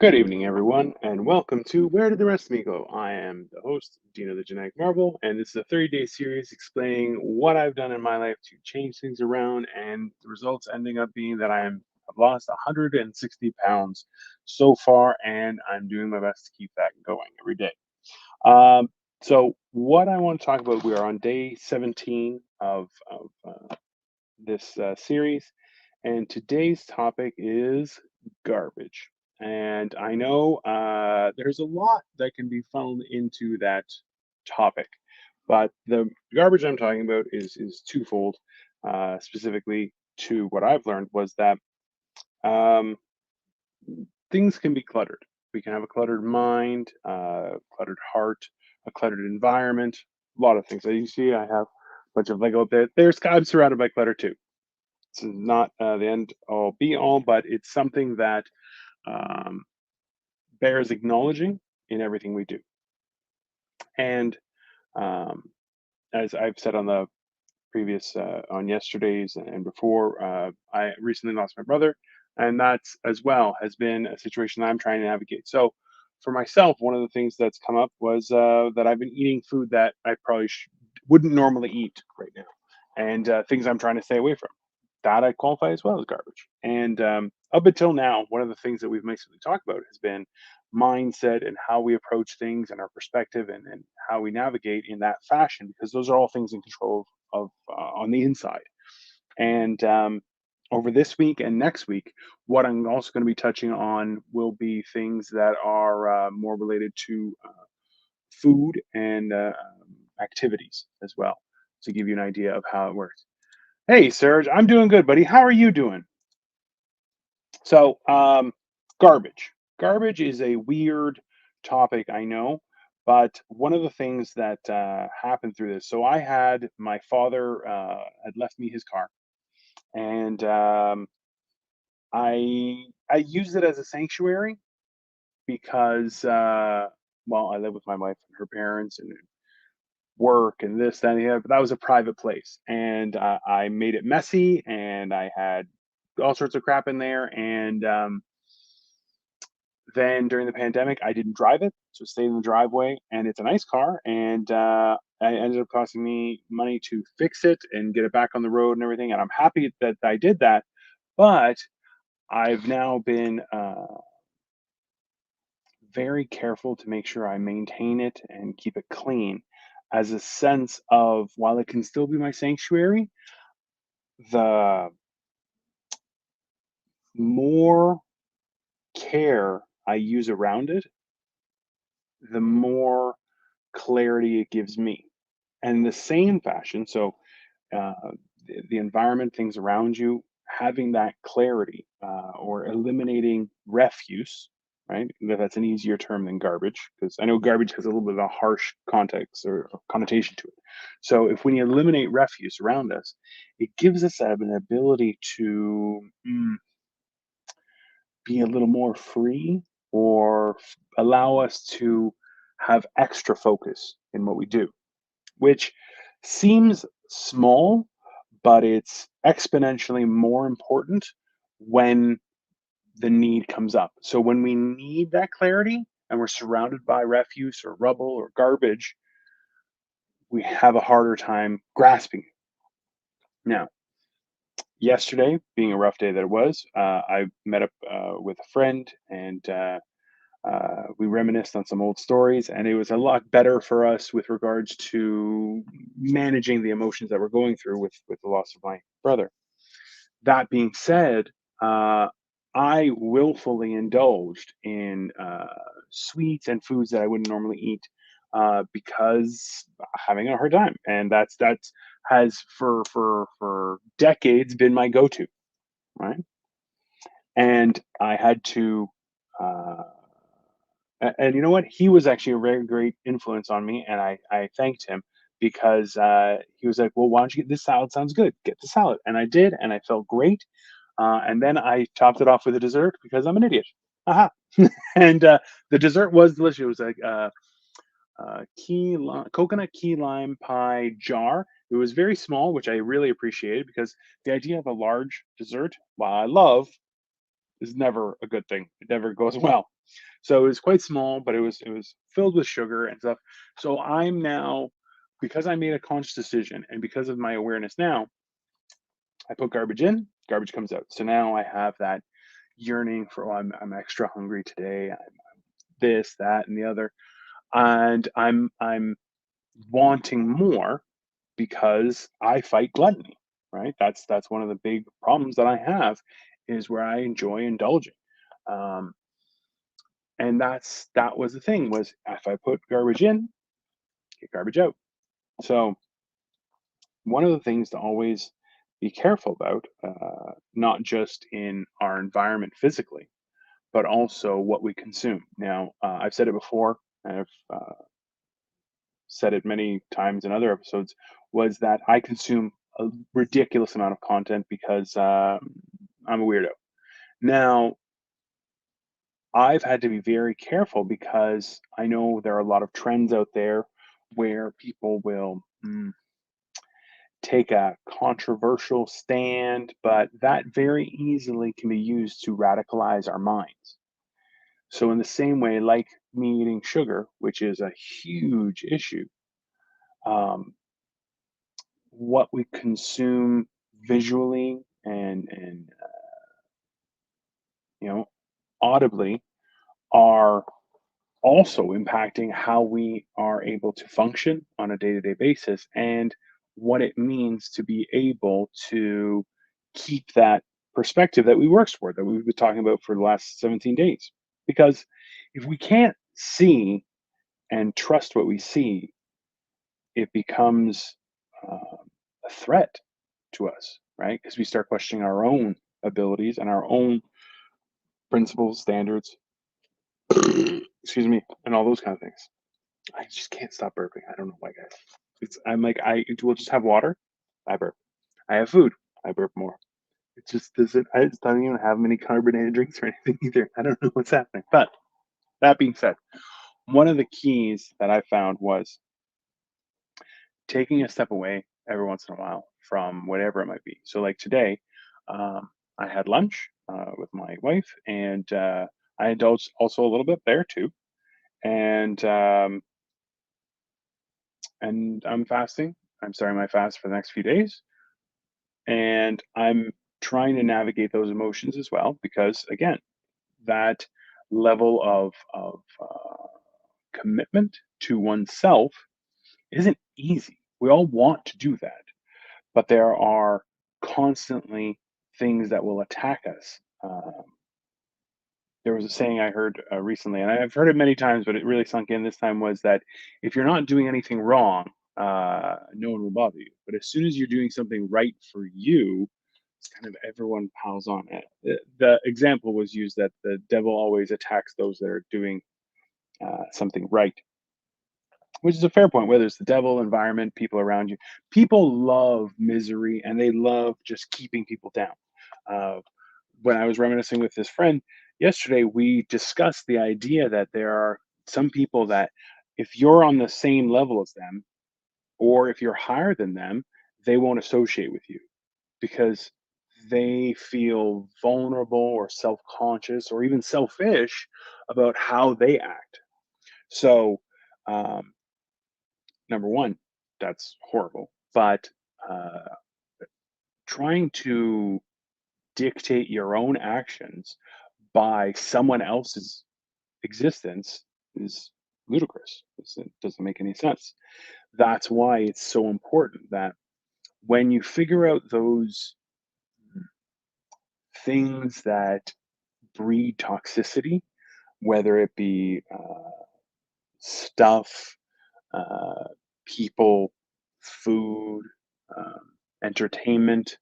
Good evening, everyone, and welcome to Where Did the Rest of Me Go? I am the host, Dino the Genetic Marvel, and this is a 30-day series explaining what I've done in my life to change things around, and the results ending up being that I've lost 160 pounds so far, and I'm doing my best to keep that going every day. Um, so, what I want to talk about, we are on day 17 of this series, and today's topic is garbage. And I know there's a lot that can be funneled into that topic, but the garbage I'm talking about is twofold. Specifically, to what I've learned was that um, things can be cluttered. We can have a cluttered mind, cluttered heart, a cluttered environment, a lot of things. As you see, I have a bunch of Lego up there. I'm surrounded by clutter too. It's not the end all be all, but it's something that um, bears acknowledging in everything we do. And um, as I've said on the previous, on yesterday's and before, I recently lost my brother, and that's as well has been a situation that I'm trying to navigate. So, for myself, one of the things that's come up was that I've been eating food that I probably wouldn't normally eat right now, and things I'm trying to stay away from. That I qualify as well as garbage. And up until now, one of the things that we've mostly talked about has been mindset and how we approach things and our perspective and how we navigate in that fashion, because those are all things in control of on the inside. And over this week and next week, what I'm also going to be touching on will be things that are more related to food and activities as well, to give you an idea of how it works. Hey, Serge, I'm doing good, buddy. How are you doing? So, garbage. Garbage is a weird topic, I know, but one of the things that happened through this. So, I had my father had left me his car, and I used it as a sanctuary because, well, I live with my wife and her parents, and work and this, that, and the other. But that was a private place, and I made it messy, and I had all sorts of crap in there, and then during the pandemic, I didn't drive it, so it stayed in the driveway, and it's a nice car, and it ended up costing me money to fix it and get it back on the road and everything, and I'm happy that I did that. But I've now been very careful to make sure I maintain it and keep it clean, as a sense of while it can still be my sanctuary, the more care I use around it, the more clarity it gives me. And in the same fashion, so uh, the environment, things around you, having that clarity or eliminating refuse, right? That's an easier term than garbage, because I know garbage has a little bit of a harsh context or connotation to it. So if when you eliminate refuse around us, it gives us an ability to be a little more free, or allow us to have extra focus in what we do, which seems small, but it's exponentially more important when the need comes up. So when we need that clarity and we're surrounded by refuse or rubble or garbage, we have a harder time grasping it. Now, yesterday, being a rough day that it was, I met up with a friend, and we reminisced on some old stories, and it was a lot better for us with regards to managing the emotions that we're going through with the loss of my brother. That being said, uh, I willfully indulged in sweets and foods that I wouldn't normally eat because having a hard time, and that's has for decades been my go-to, right? And I had to. Uh, and you know what? He was actually a very great influence on me, and I thanked him because he was like, "Well, why don't you get this salad? Sounds good. Get the salad." And I did, and I felt great. And then I topped it off with a dessert because I'm an idiot. Aha! And the dessert was delicious. It was like coconut key lime pie jar. It was very small, which I really appreciated, because the idea of a large dessert, while I love, is never a good thing. It never goes well. So it was quite small, but it was filled with sugar and stuff. So I'm now, because I made a conscious decision and because of my awareness now, I put garbage in, garbage comes out. So now I have that yearning for, oh, I'm extra hungry today. I'm this, that, and the other, and I'm wanting more because I fight gluttony, right? That's one of the big problems that I have is where I enjoy indulging. Um, and that was the thing was if I put garbage in, get garbage out. So one of the things to always be careful about, not just in our environment physically, but also what we consume. Now, I've said it before. I've said it many times in other episodes. Was that I consume a ridiculous amount of content because I'm a weirdo. Now, I've had to be very careful because I know there are a lot of trends out there where people will take a controversial stand, but that very easily can be used to radicalize our minds. So, in the same way, like me eating sugar, which is a huge issue, um, what we consume visually and you know audibly are also impacting how we are able to function on a day-to-day basis and what it means to be able to keep that perspective that we worked for that we've been talking about for the last 17 days because if we can't see and trust what we see it becomes a threat to us right because we start questioning our own abilities and our own principles standards excuse me and all those kind of things. I just can't stop burping. I don't know why, guys. I'm like I will just have water. I burp. I have food. I burp more. It just doesn't. I just don't even have many carbonated drinks or anything either. I don't know what's happening. But that being said, one of the keys that I found was taking a step away every once in a while from whatever it might be. So, like today, um, I had lunch with my wife, and I indulged also a little bit there too. And I'm fasting. I'm starting my fast for the next few days, and I'm trying to navigate those emotions as well because, again, that level of commitment to oneself isn't easy. We all want to do that, but there are constantly things that will attack us. There was a saying I heard recently, and I've heard it many times, but it really sunk in this time was that if you're not doing anything wrong, no one will bother you. But as soon as you're doing something right for you, it's kind of everyone piles on it. The example was used that the devil always attacks those that are doing something right, which is a fair point. Whether it's the devil, environment, people around you, people love misery and they love just keeping people down. Uh, when I was reminiscing with this friend yesterday, we discussed the idea that there are some people that if you're on the same level as them, or if you're higher than them, they won't associate with you because they feel vulnerable or self-conscious or even selfish about how they act. So, um, number one, that's horrible. But uh, trying to dictate your own actions by someone else's existence is ludicrous. It doesn't make any sense. That's why it's so important that when you figure out those things that breed toxicity, whether it be stuff, uh, people, food, entertainment,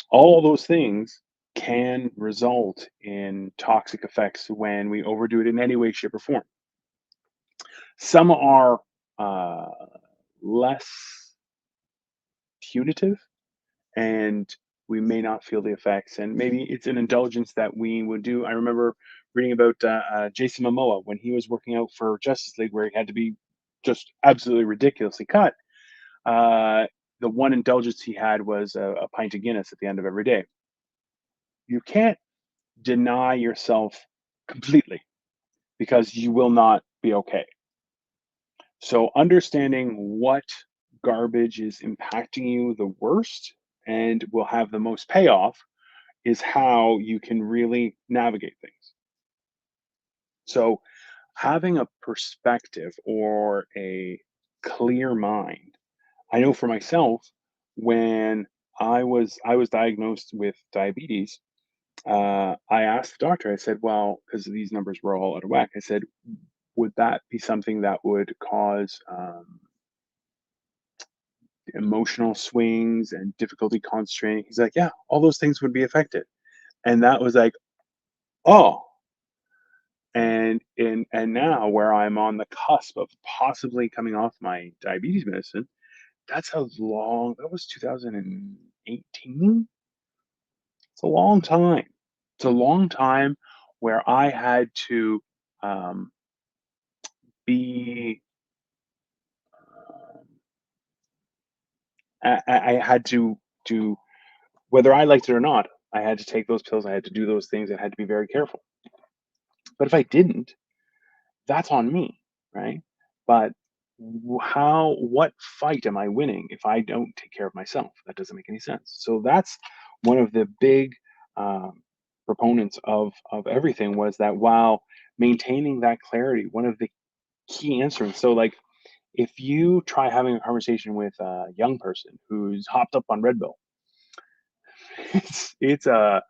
all those things can result in toxic effects when we overdo it in any way, shape, or form. Some are uh, less punitive and we may not feel the effects. And maybe it's an indulgence that we would do. I remember reading about Jason Momoa when he was working out for Justice League, where he had to be just absolutely ridiculously cut. Uh, the one indulgence he had was a pint of Guinness at the end of every day. You can't deny yourself completely, because you will not be okay. So understanding what garbage is impacting you the worst and will have the most payoff is how you can really navigate things. So having a perspective or a clear mind. I know for myself, when I was diagnosed with diabetes, I asked the doctor. I said, "Well, because these numbers were all out of whack," I said, "Would that be something that would cause emotional swings and difficulty concentrating?" He's like, "Yeah, all those things would be affected." And that was like, "Oh." And now where I'm on the cusp of possibly coming off my diabetes medicine, that's how long that was 2018? It's a long time. It's a long time where I had to, um, be, um, I had to whether I liked it or not, I had to take those pills, I had to do those things, I had to be very careful. But if I didn't, that's on me, right? But what fight am I winning if I don't take care of myself? That doesn't make any sense. So that's one of the big um, proponents of everything was that while maintaining that clarity, one of the key answers. So like if you try having a conversation with a young person who's hopped up on Red Bull, it's uh,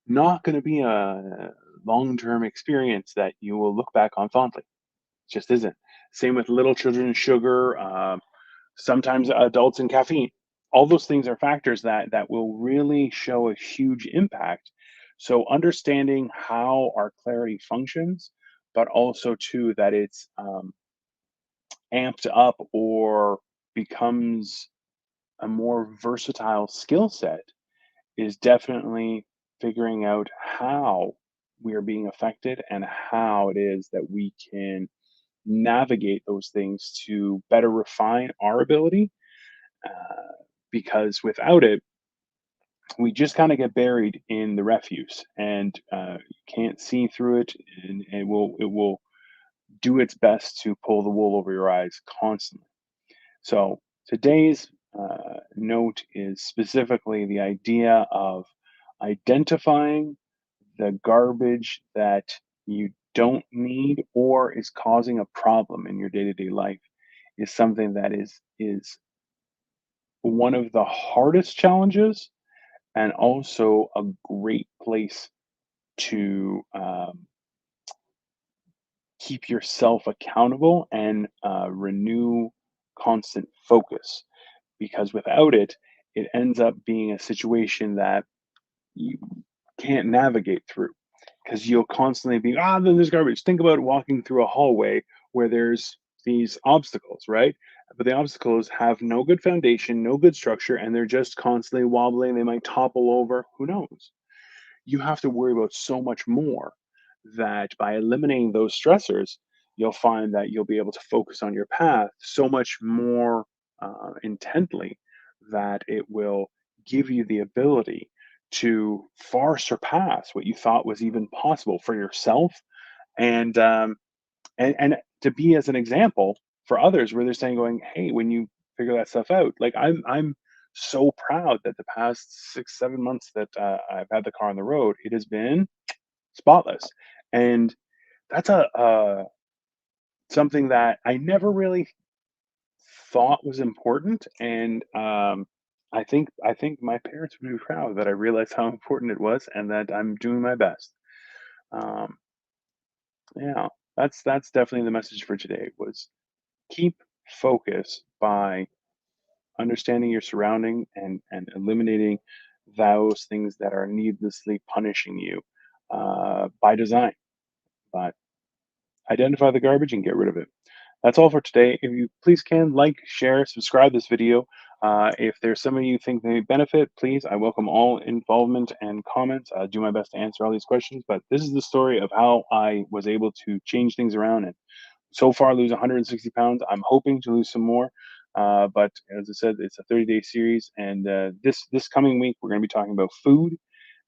not going to be a long-term experience that you will look back on fondly. Just isn't. Same with little children and sugar, sometimes adults and caffeine. All those things are factors that will really show a huge impact. So understanding how our clarity functions, but also too that it's amped up or becomes a more versatile skill set is definitely figuring out how we are being affected and how it is that we can navigate those things to better refine our ability. Uh, because without it, we just kind of get buried in the refuse and can't see through it, and it will do its best to pull the wool over your eyes constantly. So today's note is specifically the idea of identifying the garbage that you don't need or is causing a problem in your day-to-day life is something that is one of the hardest challenges and also a great place to keep yourself accountable and renew constant focus, because without it, it ends up being a situation that you can't navigate through because you'll constantly be, then there's garbage. Think about walking through a hallway where there's these obstacles, right? But the obstacles have no good foundation, no good structure, and they're just constantly wobbling. They might topple over. Who knows? You have to worry about so much more that by eliminating those stressors, you'll find that you'll be able to focus on your path so much more intently that it will give you the ability to far surpass what you thought was even possible for yourself and and to be as an example for others where they're saying going, hey, when you figure that stuff out, like I'm so proud that the past 6 7 months that I've had the car on the road, it has been spotless. And that's a something that I never really thought was important. And I think my parents would be proud that I realized how important it was and that I'm doing my best. um, yeah, that's definitely the message for today was keep focus by understanding your surrounding and eliminating those things that are needlessly punishing you by design. But identify the garbage and get rid of it. That's all for today. If you please can like, share, subscribe this video. If there's somebody you think may benefit, please, I welcome all involvement and comments. I do my best to answer all these questions, but this is the story of how I was able to change things around and so far lose 160 pounds. I'm hoping to lose some more. But as I said, it's a 30-day series, and this coming week we're going to be talking about food,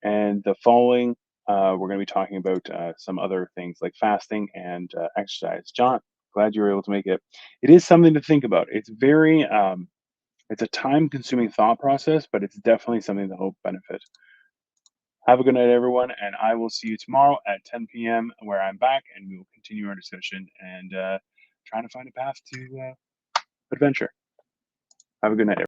and the following we're going to be talking about some other things like fasting and exercise. John, glad you were able to make it. It is something to think about. It's a time-consuming thought process, but it's definitely something that will benefit. Have a good night, everyone, and I will see you tomorrow at 10 p.m. where I'm back, and we will continue our discussion and trying to find a path to adventure. Have a good night.